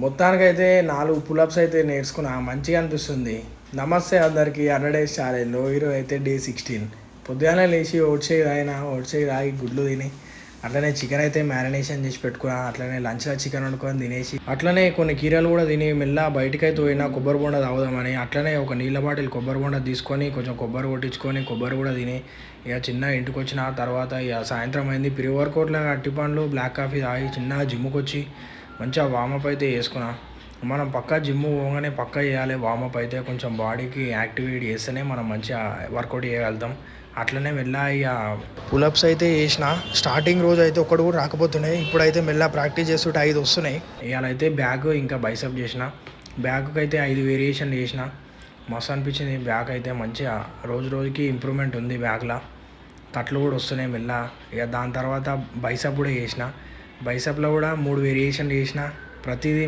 మొత్తానికైతే 4 పులప్స్ అయితే నేర్చుకున్నా, మంచిగా అనిపిస్తుంది. నమస్తే అందరికీ. 100 డేస్ ఛాలెంజ్లో ఈరోజు అయితే డే 16. పొద్దుగానే లేచి ఓట్సేయి తాగిన, ఓట్సేయి తాగి గుడ్లు తిని అట్లనే చికెన్ అయితే మ్యారినేషన్ చేసి పెట్టుకున్నా. అట్లనే లంచ్లో చికెన్ వండుకొని తినేసి అట్లనే కొన్ని కీరలు కూడా తిని మెల్ల బయటకైతే పోయినా కొబ్బరి బొండ తాగుదామని. అట్లనే ఒక నీళ్ళ బాటిల్ కొబ్బరి బొండ తీసుకొని కొంచెం కొబ్బరి కొట్టించుకొని కొబ్బరి కూడా తిని ఇక చిన్న ఇంటికి వచ్చిన తర్వాత ఇక సాయంత్రం అయింది. ప్రీ వర్కౌట్లో అట్టి పండ్లు బ్లాక్ కాఫీ తాగి చిన్నగా జిమ్కి వచ్చి మంచిగా వామప్ అయితే వేసుకున్నా. మనం పక్కా జిమ్ పోగానే పక్కా చేయాలి వామప్ అయితే. కొంచెం బాడీకి యాక్టివేట్ చేస్తేనే మనం మంచిగా వర్కౌట్ చేయగలుగుతాం. అట్లనే మెల్ల ఇక పులప్స్ అయితే వేసిన. స్టార్టింగ్ రోజు అయితే ఒక్కడు కూడా రాకపోతున్నాయి, ఇప్పుడైతే మెల్ల ప్రాక్టీస్ చేస్తుంటే 5 వస్తున్నాయి. ఇవాళ అయితే బ్యాక్ ఇంకా బైసప్ చేసిన. బ్యాక్కి అయితే 5 వేరియేషన్లు చేసిన. మస్తు అనిపించింది. బ్యాక్ అయితే మంచిగా రోజు రోజుకి ఇంప్రూవ్మెంట్ ఉంది బ్యాక్లో. కట్లు కూడా వస్తున్నాయి మెల్ల. ఇక దాని తర్వాత బైసప్ కూడా చేసిన. బైసప్లో కూడా 3 వేరియేషన్లు చేసిన. ప్రతిదీ